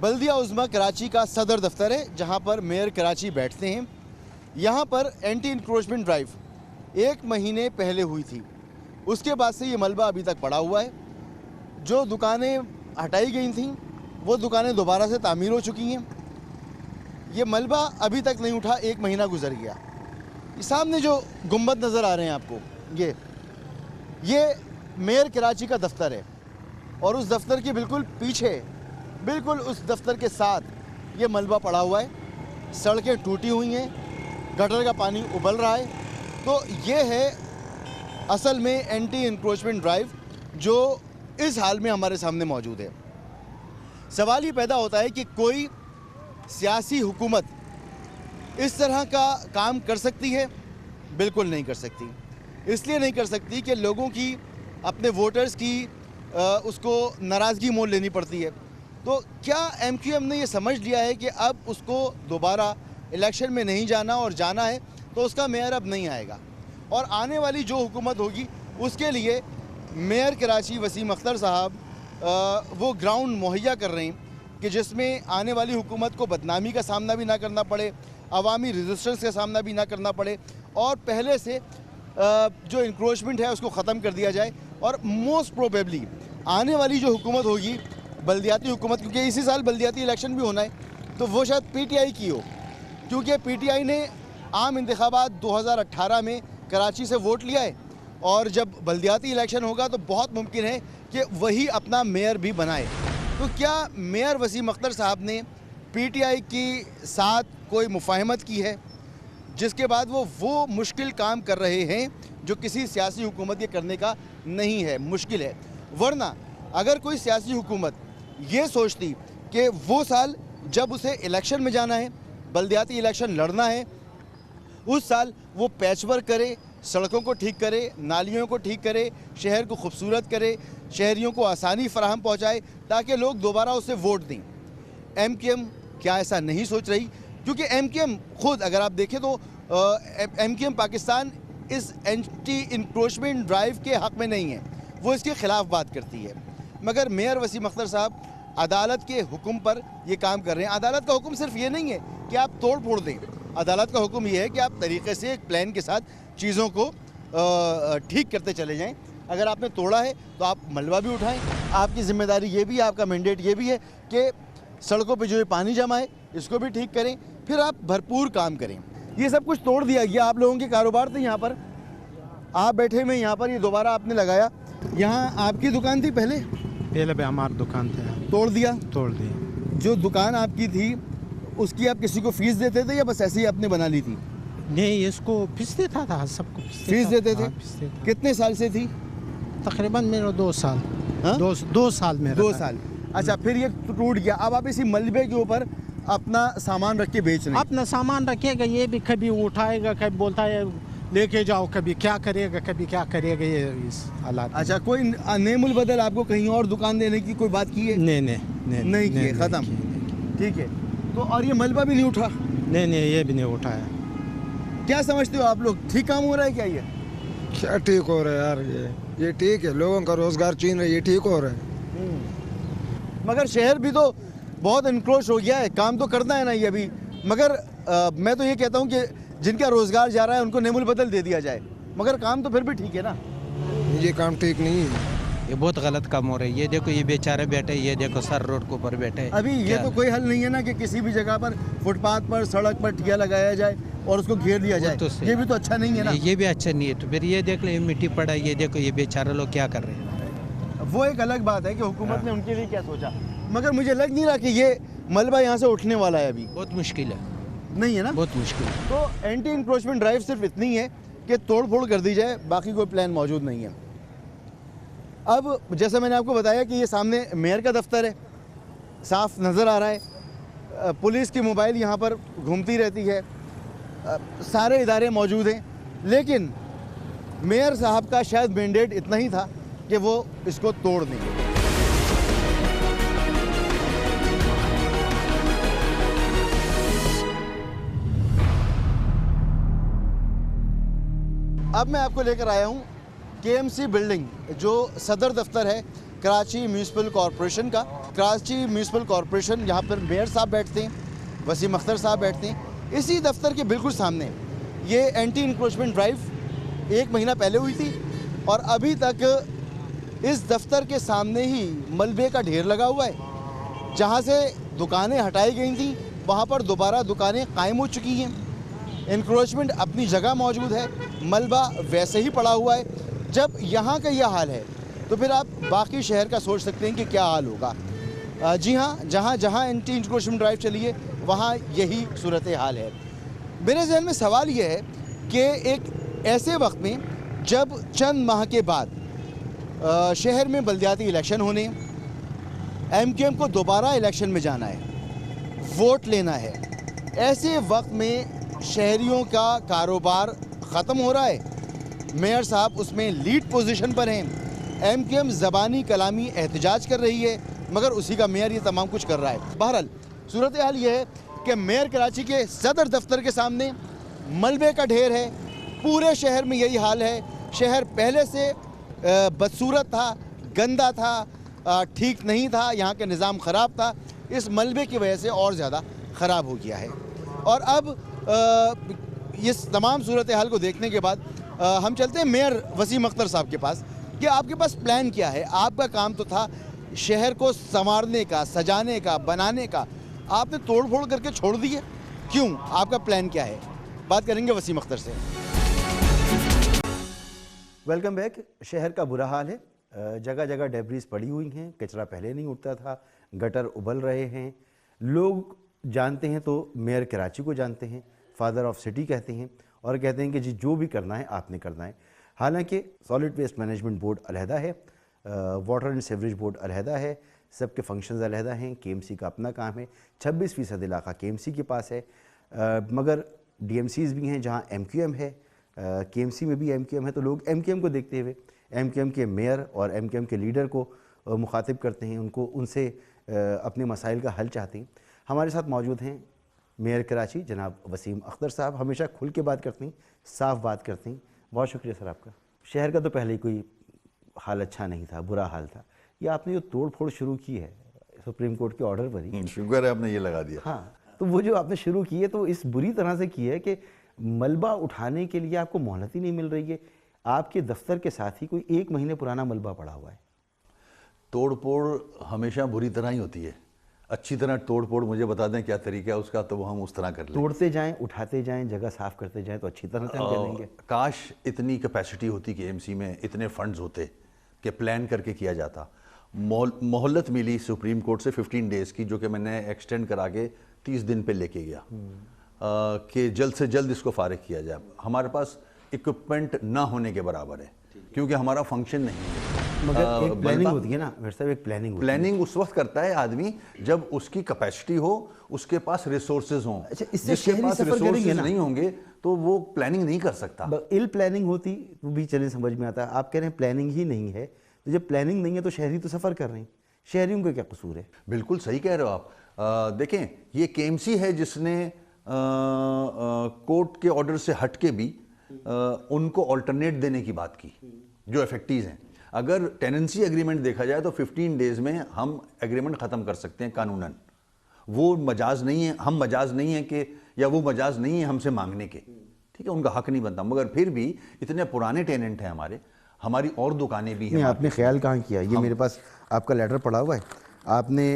बल्दिया उज़्मा कराची का सदर दफ्तर है जहाँ पर मेयर कराची बैठते हैं। यहाँ पर एंटी इंक्रोचमेंट ड्राइव 1 महीने पहले हुई थी, उसके बाद से ये मलबा अभी तक पड़ा हुआ है। जो दुकानें हटाई गई थीं वो दुकानें दोबारा से तामीर हो चुकी हैं। ये मलबा अभी तक नहीं उठा, 1 महीना गुजर गया। सामने जो गुंबद नज़र आ रहे हैं आपको, ये मेयर कराची का दफ्तर है और उस दफ्तर के बिल्कुल पीछे, बिल्कुल उस दफ्तर के साथ ये मलबा पड़ा हुआ है। सड़कें टूटी हुई हैं, गटर का पानी उबल रहा है। तो ये है असल में एंटी इंक्रोचमेंट ड्राइव जो इस हाल में हमारे सामने मौजूद है। सवाल ये पैदा होता है कि कोई सियासी हुकूमत इस तरह का काम कर सकती है? बिल्कुल नहीं कर सकती। इसलिए नहीं कर सकती कि लोगों की, अपने वोटर्स की उसको नाराज़गी मोल लेनी पड़ती है। तो क्या MQM ने ये समझ लिया है कि अब उसको दोबारा इलेक्शन में नहीं जाना, और जाना है तो उसका मेयर अब नहीं आएगा, और आने वाली जो हुकूमत होगी उसके लिए मेयर कराची वसीम अख्तर साहब वो ग्राउंड मुहैया कर रहे हैं कि जिसमें आने वाली हुकूमत को बदनामी का सामना भी ना करना पड़े, अवामी रेजिस्टेंस का सामना भी ना करना पड़े, और पहले से जो इंक्रोचमेंट है उसको ख़त्म कर दिया जाए। और मोस्ट प्रोबेबली आने वाली जो हुकूमत होगी, बल्दियाती हुकूमत, क्योंकि इसी साल बल्दियाती इलेक्शन भी होना है, तो वो शायद PTI की हो, क्योंकि PTI ने आम इंतखाबात 2018 में कराची से वोट लिया है, और जब बल्दियाती इलेक्शन होगा तो बहुत मुमकिन है कि वही अपना मेयर भी बनाए। तो क्या मेयर वसीम अख्तर साहब ने PTI के साथ कोई मुफाहमत की है, जिसके बाद वो मुश्किल काम कर रहे हैं जो किसी सियासी हुकूमत के करने का नहीं है, मुश्किल है। वरना अगर कोई सियासी हुकूमत ये सोचती कि वो साल जब उसे इलेक्शन में जाना है, बल्दियाती इलेक्शन लड़ना है, उस साल वो पैचवर्क करे, सड़कों को ठीक करे, नालियों को ठीक करे, शहर को खूबसूरत करे, शहरियों को आसानी फराहम पहुँचाए ताकि लोग दोबारा उसे वोट दें। MQM क्या ऐसा नहीं सोच रही? क्योंकि MQM खुद, अगर आप देखें तो MQM पाकिस्तान इस एंटी इंक्रोचमेंट ड्राइव के हक़ में नहीं है, वो इसके ख़िलाफ़ बात करती है। मगर मेयर वसीम अख्तर साहब अदालत के हुक्म पर ये काम कर रहे हैं। अदालत का हुक्म सिर्फ ये नहीं है कि आप तोड़ फोड़ दें, अदालत का हुक्म ये है कि आप तरीक़े से एक प्लान के साथ चीज़ों को ठीक करते चले जाएं। अगर आपने तोड़ा है तो आप मलबा भी उठाएं। आपकी ज़िम्मेदारी ये भी है, आपका मैंडेट ये भी है कि सड़कों पे जो ये पानी जमा है इसको भी ठीक करें, फिर आप भरपूर काम करें। ये सब कुछ तोड़ दिया गया। आप लोगों के कारोबार थे यहाँ पर, आप बैठे हुए यहाँ पर, ये दोबारा आपने लगाया। यहाँ आपकी दुकान थी पहले पे हमारी दुकान थे, तोड़ दिया? तोड़ दिया। जो दुकान आपकी थी उसकी आप किसी को फीस देते थे या बस ऐसे ही आपने बना ली थी? नहीं, इसको फीस देता था, सबको फीस देते थे। कितने साल से थी? तकरीबन मेरा 2 साल। हाँ? 2 साल में। 2 साल। अच्छा, फिर ये टूट गया। अब आप इसी मलबे के ऊपर अपना सामान रख के बेच रहे हैं? अपना सामान रखेगा, ये भी कभी उठाएगा, कभी बोलता है लेके जाओ, कभी क्या करेगा, कभी क्या करेगा, ये इस हालात। अच्छा, कोई नेमुल बदल आपको कहीं और दुकान देने की कोई बात की है? नहीं की है, ख़त्म। ठीक है। तो और ये मलबा भी नहीं उठा? नहीं, ये भी नहीं उठाया। क्या समझते हो आप लोग, ठीक काम हो रहा है क्या? ये क्या ठीक हो रहा है यार? ये ठीक है, लोगों का रोजगार छीन रहा है, ये ठीक हो रहा है। मगर शहर भी तो बहुत इनक्रोच हो गया है, काम तो करना है ना ये अभी। मगर मैं तो ये कहता हूँ कि जिनका रोजगार जा रहा है उनको नेमुल बदल दे दिया जाए, मगर काम तो फिर भी ठीक है ना। ये काम ठीक नहीं है, ये बहुत गलत काम हो रहा है। ये देखो, ये बेचारे बैठे, ये देखो सर रोड के ऊपर बैठे। अभी ये तो कोई हल नहीं है ना कि किसी भी जगह पर फुटपाथ पर, सड़क पर ठिया लगाया जाए और उसको घेर दिया जाए। तो ये भी तो अच्छा नहीं है ना। ये भी अच्छा नहीं है। तो फिर ये देख लो, ये मिट्टी पड़ा, ये देखो, ये बेचारे लोग क्या कर रहे हैं। वो एक अलग बात है कि हुकूमत ने उनके लिए क्या सोचा, मगर मुझे लग नहीं रहा कि ये मलबा यहाँ से उठने वाला है। अभी बहुत मुश्किल है। नहीं है ना? बहुत मुश्किल है। तो एंटी इंक्रोचमेंट ड्राइव सिर्फ इतनी है कि तोड़ फोड़ कर दी जाए, बाकी कोई प्लान मौजूद नहीं है। अब जैसा मैंने आपको बताया कि ये सामने मेयर का दफ्तर है, साफ नज़र आ रहा है। पुलिस की मोबाइल यहाँ पर घूमती रहती है, सारे इदारे मौजूद हैं, लेकिन मेयर साहब का शायद मैंडेट इतना ही था कि वो इसको तोड़ देंगे। अब मैं आपको लेकर आया हूँ KMC बिल्डिंग, जो सदर दफ्तर है कराची म्यूनिसिपल कॉरपोरेशन का। कराची म्यूनिसिपल कॉरपोरेशन, यहाँ पर मेयर साहब बैठते हैं, वसीम अख्तर साहब बैठते हैं। इसी दफ्तर के बिल्कुल सामने ये एंटी इंक्रोचमेंट ड्राइव 1 महीना पहले हुई थी, और अभी तक इस दफ्तर के सामने ही मलबे का ढेर लगा हुआ है। जहाँ से दुकानें हटाई गई थी वहाँ पर दोबारा दुकानें कायम हो चुकी हैं। इंक्रोचमेंट अपनी जगह मौजूद है, मलबा वैसे ही पड़ा हुआ है। जब यहाँ का यह हाल है तो फिर आप बाकी शहर का सोच सकते हैं कि क्या हाल होगा। जी हाँ, जहाँ जहाँ एंटी इंक्रोचमेंट ड्राइव चली है वहाँ यही सूरत हाल है। मेरे जहन में सवाल ये है कि एक ऐसे वक्त में जब चंद माह के बाद शहर में बल्दियाती इलेक्शन होने, MQM को दोबारा इलेक्शन में जाना है, वोट लेना है। ऐसे वक्त में शहरियों का कारोबार ख़त्म हो रहा है। मेयर साहब उसमें लीड पोजीशन पर हैं। एमक्यूएम ज़बानी कलामी एहतजाज कर रही है, मगर उसी का मेयर ये तमाम कुछ कर रहा है। बहरहाल सूरत हाल ये है कि मेयर कराची के सदर दफ्तर के सामने मलबे का ढेर है। पूरे शहर में यही हाल है। शहर पहले से बदसूरत था, गंदा था, ठीक नहीं था, यहाँ का निज़ाम ख़राब था। इस मलबे की वजह से और ज़्यादा ख़राब हो गया है। और अब इस तमाम सूरत हाल को देखने के बाद हम चलते हैं मेयर वसीम अख्तर साहब के पास कि आपके पास प्लान क्या है। आपका काम तो था शहर को संवारने का, सजाने का, बनाने का, आपने तोड़ फोड़ करके छोड़ दी है, क्यों? आपका प्लान क्या है? बात करेंगे वसीम अख्तर से। Welcome back. शहर का बुरा हाल है, जगह जगह डेब्रीज पड़ी हुई हैं, कचरा पहले नहीं उठता था, गटर उबल रहे हैं। लोग जानते हैं तो मेयर कराची को जानते हैं, फादर ऑफ सिटी कहते हैं और कहते हैं कि जी जो भी करना है आपने करना है। हालांकि सॉलिड वेस्ट मैनेजमेंट बोर्ड अलहदा है, वाटर एंड सीवरेज बोर्ड अलहदा है, सबके फंक्शंस अलहदा हैं। केएमसी का अपना काम है, 26% इलाका केएमसी के पास है, मगर डीएमसीज भी हैं जहां एमक्यूएम है, केएमसी में भी एमक्यूएम है। तो लोग एमक्यूएम को देखते हुए एमक्यूएम के मेयर और एमक्यूएम के लीडर को मुखातिब करते हैं, उनसे अपने मसाइल का हल चाहते हैं। हमारे साथ मौजूद हैं मेयर कराची जनाब वसीम अख्तर साहब। हमेशा खुल के बात करते हैं, साफ बात करते हैं। बहुत शुक्रिया सर आपका। शहर का तो पहले ही कोई हाल अच्छा नहीं था, बुरा हाल था। ये आपने जो तोड़ फोड़ शुरू की है सुप्रीम कोर्ट के ऑर्डर पर ही, शुक्र है आपने ये लगा दिया। हाँ, तो वो जो आपने शुरू की है तो इस बुरी तरह से की है कि मलबा उठाने के लिए आपको मोहलत ही नहीं मिल रही है। आपके दफ्तर के साथ ही कोई 1 महीने पुराना मलबा पड़ा हुआ है। तोड़ फोड़ हमेशा बुरी तरह ही होती है। अच्छी तरह तोड़ फोड़ मुझे बता दें क्या तरीका है उसका, तो वो हम उस तरह कर लें। तोड़ते जाएं, उठाते जाएं, जगह साफ करते जाएं तो अच्छी तरह से हम करेंगे। काश इतनी कैपेसिटी होती कि एमसी में इतने फंड्स होते कि प्लान करके किया जाता। मोहलत मिली सुप्रीम कोर्ट से 15 डेज़ की, जो कि मैंने एक्सटेंड करा के 30 दिन पे लेके गया कि जल्द से जल्द इसको फारिग किया जाए। हमारे पास इक्विपमेंट ना होने के बराबर है, क्योंकि हमारा फंक्शन नहीं है। मगर एक प्लानिंग होती है ना वैसे, एक प्लानिंग उस वक्त करता है आदमी जब उसकी कैपेसिटी हो, उसके पास रिसोर्सेज हों। अच्छा, इससे जिसके पास रिसोर्सेज नहीं होंगे तो वो प्लानिंग नहीं कर सकता। इल प्लानिंग होती वो भी चले समझ में आता है। आप कह रहे हैं प्लानिंग ही नहीं है, तो जब प्लानिंग नहीं है तो शहरी तो सफ़र कर रहे हैं। शहरियों का क्या कसूर है? बिल्कुल सही कह रहे हो आप। देखें, ये केएमसी है जिसने कोर्ट के ऑर्डर से हट के भी उनको ऑल्टरनेट देने की बात की जो इफेक्टिव हैं। अगर टेनेंसी एग्रीमेंट देखा जाए तो 15 डेज में हम एग्रीमेंट ख़त्म कर सकते हैं कानूनन। वो मजाज नहीं है, हम मजाज नहीं है कि, या वो मजाज नहीं है हमसे मांगने के, ठीक है, उनका हक नहीं बनता। मगर फिर भी इतने पुराने टेनेंट हैं हमारी और दुकानें भी हैं। आपने ख्याल कहाँ किया? ये मेरे पास आपका लेटर पड़ा हुआ है। आपने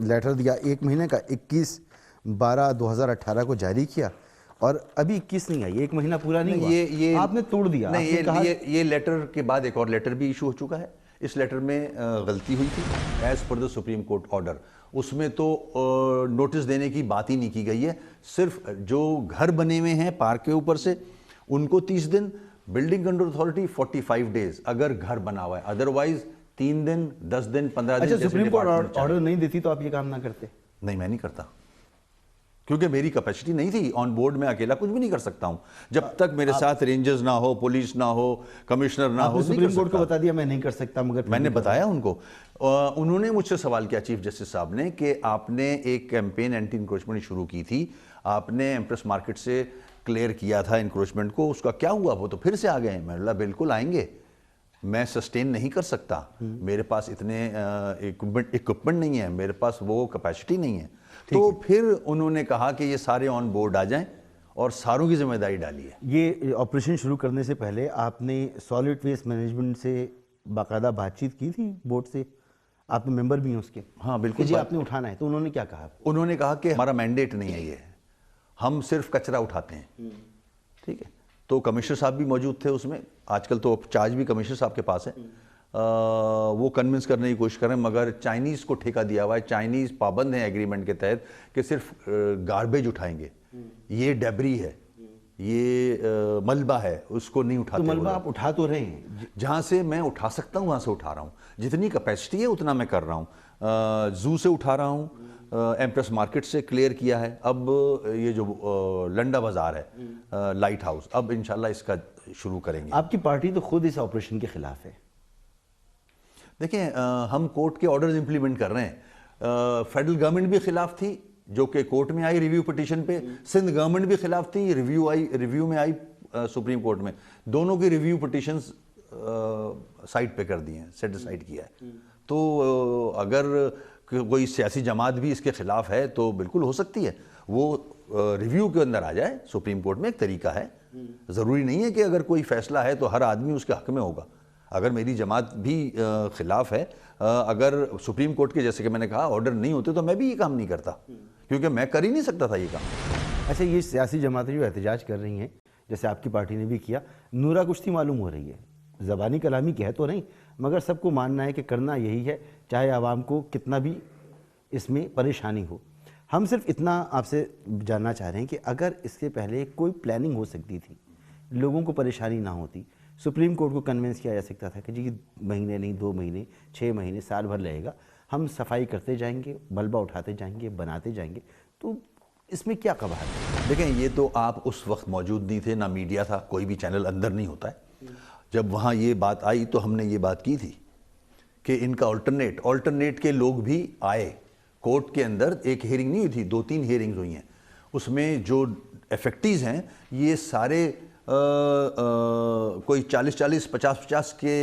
लेटर दिया 1 महीने का, 21/12/2018 को जारी किया और अभी 21 नहीं आई, 1 महीना पूरा नहीं हुआ। ये आपने तोड़ दिया। नहीं, ये लेटर के बाद एक और लेटर भी इशू हो चुका है। इस लेटर में गलती हुई थी as per the supreme court order. उसमें तो नोटिस देने की बात ही नहीं की गई है। सिर्फ जो घर बने हुए हैं पार्क के ऊपर से उनको 30 दिन, बिल्डिंग कंट्रोल अथॉरिटी 45 डेज अगर घर बना हुआ है, अदरवाइज 3 दिन, 10 दिन, 15 दिन। अच्छा, सुप्रीम कोर्ट ऑर्डर नहीं देती तो आप ये काम ना करते? नहीं, मैं नहीं करता, क्योंकि मेरी कैपेसिटी नहीं थी। ऑन बोर्ड में अकेला कुछ भी नहीं कर सकता हूं जब तक मेरे साथ रेंजर्स ना हो, पुलिस ना हो, कमिश्नर ना हो। सुप्रीम कोर्ट को बता दिया मैं नहीं कर सकता, मगर मैंने बताया उनको। उन्होंने मुझसे सवाल किया चीफ जस्टिस साहब ने कि आपने एक कैंपेन एंटी इंक्रोचमेंट शुरू की थी, आपने एम्प्रेस मार्केट से क्लियर किया था इंक्रोचमेंट को, उसका क्या हुआ? वो तो फिर से आ गए। मैंने बोला बिल्कुल आएंगे, मैं सस्टेन नहीं कर सकता, मेरे पास इतने इक्विपमेंट नहीं है, मेरे पास वो कैपेसिटी नहीं है। तो फिर उन्होंने कहा कि ये सारे ऑन बोर्ड आ जाएं और सारों की जिम्मेदारी डाली है। ये ऑपरेशन शुरू करने से पहले आपने सॉलिड वेस्ट मैनेजमेंट से बाकायदा बातचीत की थी बोर्ड से? आप तो मेंबर भी हैं उसके। हाँ बिल्कुल। जी आपने उठाना है, तो उन्होंने क्या कहा? उन्होंने कहा कि हमारा मैंडेट नहीं है ये, हम सिर्फ कचरा उठाते हैं। ठीक है, तो कमिश्नर साहब भी मौजूद थे उसमें। आजकल तो चार्ज भी कमिश्नर साहब के पास है। वो कन्विंस करने की कोशिश करें, मगर चाइनीज़ को ठेका दिया हुआ है। चाइनीज़ पाबंद हैं एग्रीमेंट के तहत कि सिर्फ गार्बेज उठाएंगे। ये डेब्री है, ये मलबा है, उसको नहीं उठाते। तो मलबा आप उठा तो रहे हैं? जहाँ से मैं उठा सकता हूँ वहाँ से उठा रहा हूँ, जितनी कैपेसिटी है उतना मैं कर रहा हूँ। जू से उठा रहा हूँ, एम्प्रेस मार्केट से क्लियर किया है। अब ये जो लंडा बाजार है लाइट हाउस, अब इंशाल्लाह इसका शुरू करेंगे। आपकी पार्टी तो खुद इस ऑपरेशन के खिलाफ है। देखिए हम कोर्ट के ऑर्डर्स इंप्लीमेंट कर रहे हैं। फेडरल गवर्नमेंट भी खिलाफ थी जो कि कोर्ट में आई रिव्यू पिटीशन पे, सिंध गवर्नमेंट भी खिलाफ थी, रिव्यू में आई सुप्रीम कोर्ट में। दोनों की रिव्यू पिटीशंस साइड पे कर दिए हैं, सेट साइड किया है। तो अगर कोई सियासी जमात भी इसके खिलाफ है तो बिल्कुल हो सकती है, वो रिव्यू के अंदर आ जाए। सुप्रीम कोर्ट में एक तरीका है, ज़रूरी नहीं है कि अगर कोई फैसला है तो हर आदमी उसके हक में होगा। अगर मेरी जमात भी खिलाफ है, अगर सुप्रीम कोर्ट के जैसे कि मैंने कहा ऑर्डर नहीं होते तो मैं भी ये काम नहीं करता, क्योंकि मैं कर ही नहीं सकता था ये काम। अच्छा, ये सियासी जमातें जो एहतजाज कर रही हैं, जैसे आपकी पार्टी ने भी किया, नूरा कुश्ती मालूम हो रही है, ज़बानी कलामी कह तो नहीं, मगर सबको मानना है कि करना यही है, चाहे आवाम को कितना भी इसमें परेशानी हो। हम सिर्फ इतना आपसे जानना चाह रहे हैं कि अगर इससे पहले कोई प्लानिंग हो सकती थी, लोगों को परेशानी ना होती, सुप्रीम कोर्ट को कन्विंस किया जा सकता था कि जी महीने नहीं 2 महीने 6 महीने साल भर लगेगा, हम सफाई करते जाएंगे, मलबा उठाते जाएंगे, बनाते जाएंगे, तो इसमें क्या कबाहत है? देखें, ये तो आप उस वक्त मौजूद नहीं थे, ना मीडिया था, कोई भी चैनल अंदर नहीं होता है। जब वहाँ ये बात आई तो हमने ये बात की थी कि इनका ऑल्टरनेट के लोग भी आए कोर्ट के अंदर। एक हियरिंग नहीं हुई थी, 2-3 हियरिंग्स हुई हैं। उसमें जो इफेक्टिव्स हैं ये सारे कोई 40-40, 50-50 के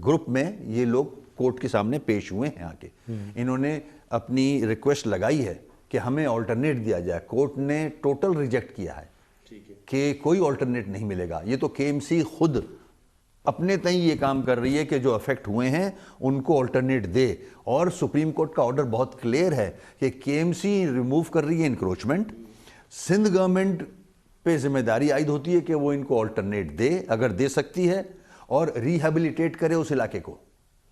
ग्रुप में ये लोग कोर्ट के सामने पेश हुए हैं आके। इन्होंने अपनी रिक्वेस्ट लगाई है कि हमें ऑल्टरनेट दिया जाए। कोर्ट ने टोटल रिजेक्ट किया है कि कोई ऑल्टरनेट नहीं मिलेगा। ये तो केएमसी खुद अपने तय ये काम कर रही है कि जो अफेक्ट हुए हैं उनको ऑल्टरनेट दे, और सुप्रीम कोर्ट का ऑर्डर बहुत क्लियर है कि केएमसी रिमूव कर रही है इंक्रोचमेंट। सिंध गवर्नमेंट पे जिम्मेदारी आयद होती है कि वो इनको ऑल्टरनेट दे, अगर दे सकती है, और रिहेबिलिटेट करे उस इलाके को।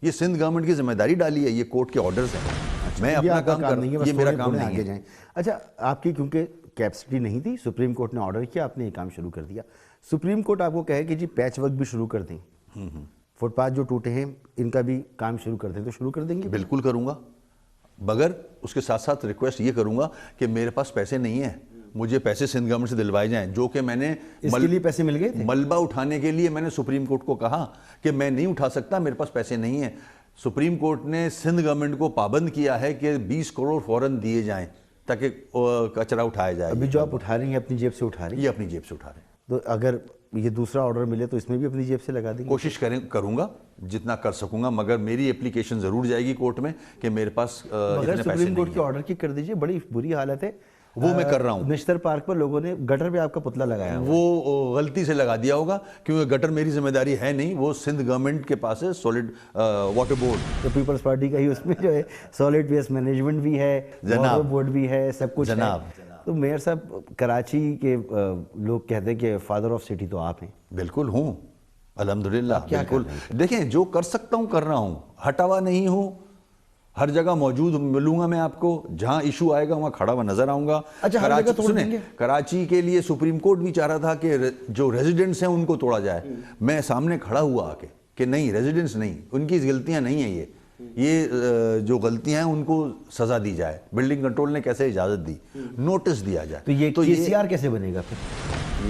ये सिंध गवर्नमेंट की जिम्मेदारी डाली है, ये कोर्ट के ऑर्डर्स हैं। मैं अपना काम कर रही हूँ, ये मेरा काम नहीं है। अच्छा, आपकी क्योंकि कैपेसिटी नहीं थी, सुप्रीम कोर्ट ने ऑर्डर किया, आपने ये काम शुरू कर दिया। सुप्रीम कोर्ट आपको कहे कि जी पैच वर्क भी शुरू कर दें, फुटपाथ जो टूटे हैं इनका भी काम शुरू कर दें, तो शुरू कर देंगे? बिल्कुल करूंगा, मगर उसके साथ साथ रिक्वेस्ट ये करूंगा कि मेरे पास पैसे नहीं है, मुझे पैसे सिंध गवर्नमेंट से दिलवाए जाएं, जो कि मैंने इसके लिए पैसे मिल गए थे। मलबा उठाने के लिए मैंने सुप्रीम कोर्ट को कहा कि मैं नहीं उठा सकता, मेरे पास पैसे नहीं है। सुप्रीम कोर्ट ने सिंध गवर्नमेंट को पाबंद किया है कि 20 करोड़ फौरन दिए जाएं ताकि कचरा उठाया जाए। अभी जो आप उठा रही हैं अपनी जेब से उठा रही हैं? ये अपनी जेब से उठा रहे हैं। तो अगर ये दूसरा ऑर्डर मिले तो इसमें भी अपनी जेब से लगा देंगे? कोशिश करूंगा जितना कर सकूंगा, मगर मेरी एप्लीकेशन जरूर जाएगी कोर्ट में कि मेरे पास इतने पैसे सुप्रीम कोर्ट के ऑर्डर की कर दीजिए, बड़ी बुरी हालत है। वो मैं कर रहा हूँ। निश्तर पार्क पर लोगों ने गटर पे आपका पुतला लगाया, वो गलती से लगा दिया होगा, क्योंकि गटर मेरी जिम्मेदारी है नहीं, वो सिंध गवर्नमेंट के पास है, सॉलिड वाटर बोर्ड। तो पीपल्स पार्टी का ही उसमें जो है सॉलिड वेस्ट मैनेजमेंट भी है, वाटर बोर्ड भी है, सब कुछ जनाब। तो मेयर साहब, कराची के लोग कहते हैं कि फादर ऑफ सिटी तो आप हैं। बिल्कुल हूँ, अल्हम्दुलिल्लाह, बिल्कुल। देखें, जो कर सकता हूँ कर रहा हूँ, हटावा नहीं हूँ, हर जगह मौजूद मिलूंगा मैं आपको, जहां इशू आएगा वहां खड़ा हुआ नजर आऊंगा। अच्छा, कराची के लिए सुप्रीम कोर्ट भी चाह रहा था कि जो रेजिडेंट्स हैं उनको तोड़ा जाए। मैं सामने खड़ा हुआ आके कि नहीं, रेजिडेंट्स नहीं, उनकी गलतियां नहीं है, ये जो गलतियां हैं उनको सजा दी जाए। बिल्डिंग कंट्रोल ने कैसे इजाजत दी, नोटिस दिया जाए। तो ये केसीआर कैसे बनेगा फिर?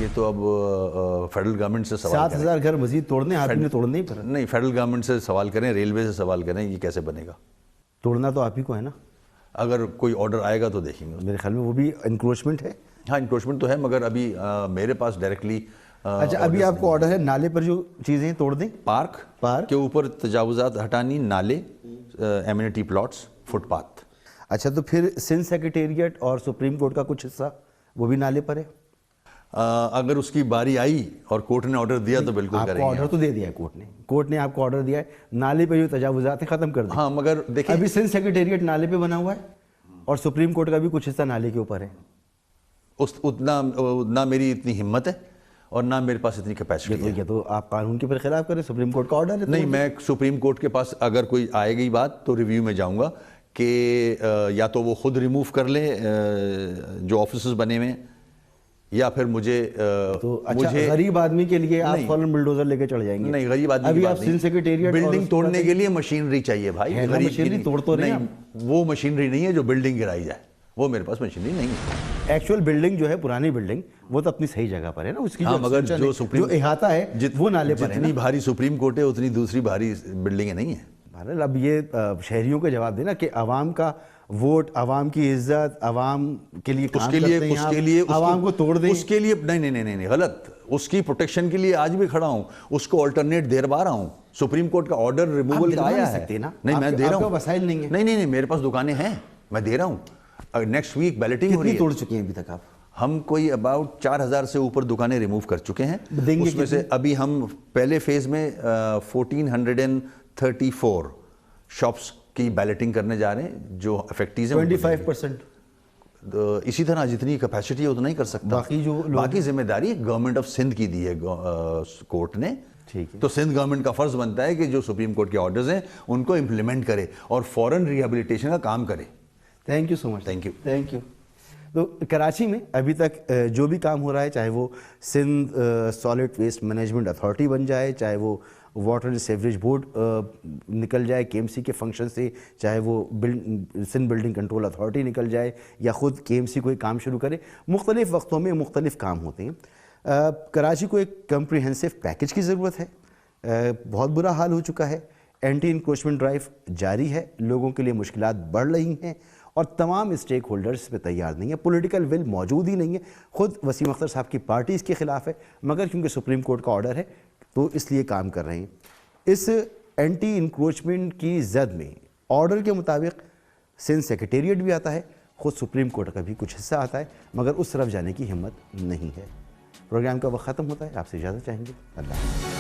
ये तो अब फेडरल गवर्नमेंट से सवाल 7,000 घर मजीद तोड़ने, आपने तोड़ने ही पर नहीं, फेडरल गवर्नमेंट से सवाल करें, रेलवे से सवाल करें, ये कैसे बनेगा? तोड़ना तो आप ही को है ना। अगर कोई ऑर्डर आएगा तो देखेंगे। मेरे ख्याल में वो भी इंक्रोचमेंट है। हाँ, इंक्रोचमेंट तो है, मगर अभी मेरे पास डायरेक्टली अच्छा, अभी आपको ऑर्डर है नाले पर जो चीज़ें तोड़ दें, पार्क के ऊपर तजावुजात हटानी, नाले, एमिनिटी प्लॉट्स, फुटपाथ। अच्छा, तो फिर सिंध सेक्रेटेरिएट और सुप्रीम कोर्ट का कुछ हिस्सा वो भी नाले पर है? अगर उसकी बारी आई और कोर्ट ने ऑर्डर दिया तो बिल्कुल करेंगे। आपको ऑर्डर तो दे दिया है कोर्ट ने आपको ऑर्डर दिया है नाले पे जो तजावुजात है खत्म कर दिया। हाँ, मगर देखिए, अभी सिंध सेक्रेटेरिएट नाले पे बना हुआ है और सुप्रीम कोर्ट का भी कुछ हिस्सा नाले के ऊपर है। उतना मेरी इतनी हिम्मत है और ना मेरे पास इतनी कैपेसिटी है। तो आप कानून के फिर खिलाफ करें, सुप्रीम कोर्ट का ऑर्डर है। नहीं, मैं सुप्रीम कोर्ट के पास अगर कोई आएगी बात तो रिव्यू में जाऊंगा कि या तो वो खुद रिमूव कर ले जो ऑफिस बने हुए, या फिर मुझे तो अच्छा, गरीब आदमी के लिए आप फौरन बुलडोजर लेके चढ़ जाएंगे? नहीं, गरीब आदमी अभी आप सिंध सेक्रेटेरिएट बिल्डिंग तोड़ने के लिए मशीनरी चाहिए भाई। मशीनरी तोड़ तो नहीं, वो मशीनरी नहीं है जो बिल्डिंग गिराई जाए, वो मेरे पास मशीनरी नहीं है। एक्चुअल बिल्डिंग जो है, पुरानी बिल्डिंग, वो तो अपनी सही जगह पर है ना, उसकी हाँ, मगर जो सुप्रीम इहाता है वो नाले पर है। जितनी भारी सुप्रीम कोर्ट है उतनी दूसरी भारी बिल्डिंगें नहीं है। अब ये शहरियों को जवाब देना कि आवाम का वोट, आवाम की इज्जत, आवाम के लिए काम करते हैं, उसके लिए आवाम को तोड़ दें, उसके लिए नहीं, गलत। उसकी प्रोटेक्शन के लिए आज भी खड़ा हूं, उसको अल्टरनेट दे रहा हूं। सुप्रीम कोर्ट का ऑर्डर रिमूवल का आया है, नहीं मैं दे रहा हूं, वसाइल नहीं है। नहीं, मेरे पास दुकानें हैं, मैं दे रहा हूं। नेक्स्ट वीक बैलेटिंग हो रही है। तोड़ चुके हैं अभी तक आप? हम कोई अबाउट 4000 से ऊपर दुकानें रिमूव कर चुके हैं। उसमें से अभी हम पहले फेज में 1434 शॉप्स की बैलेटिंग करने जा रहे हैं जो अफेक्टीज हैं। 25%। इसी तरह जितनी कैपेसिटी है उतना ही कर सकता। बाकी जिम्मेदारी गवर्नमेंट ऑफ सिंध की दी है कोर्ट ने। ठीक है। तो सिंध गवर्नमेंट का फर्ज बनता है कि जो सुप्रीम कोर्ट के ऑर्डर्स हैं उनको इम्प्लीमेंट करे और फॉरेन रिहेबिलिटेशन का काम करे। Thank you so much. Thank you. तो कराची में अभी तक जो भी काम हो रहा है, चाहे वो Sindh solid waste management authority बन जाए, चाहे वो वाटर एंड सीवरेज बोर्ड निकल जाए केएमसी के फंक्शन से, चाहे वो सिंध बिल्डिंग कंट्रोल अथॉरिटी निकल जाए, या ख़ुद केएमसी कोई काम शुरू करे, मुख्तलिफ़ वक्तों में मुख्तलिफ़ काम होते हैं। कराची को एक कम्प्रिहेंसिव पैकेज की ज़रूरत है। बहुत बुरा हाल हो चुका है। एंटी इंक्रोचमेंट ड्राइव जारी है, लोगों के लिए मुश्किलात बढ़ रही हैं और तमाम स्टेक होल्डर्स इस पर तैयार नहीं है। पॉलिटिकल विल मौजूद ही नहीं है। ख़ुद वसीम अख्तर साहब की पार्टी इसके ख़िलाफ़ है, मगर क्योंकि सुप्रीम कोर्ट का ऑर्डर है तो इसलिए काम कर रहे हैं। इस एंटी इंक्रोचमेंट की जद में ऑर्डर के मुताबिक सिंध सेक्रेटेरिएट भी आता है, ख़ुद सुप्रीम कोर्ट का भी कुछ हिस्सा आता है, मगर उस तरफ जाने की हिम्मत नहीं है। प्रोग्राम का वक्त ख़त्म होता है, आपसे इजाज़त चाहेंगे। अल्लाह।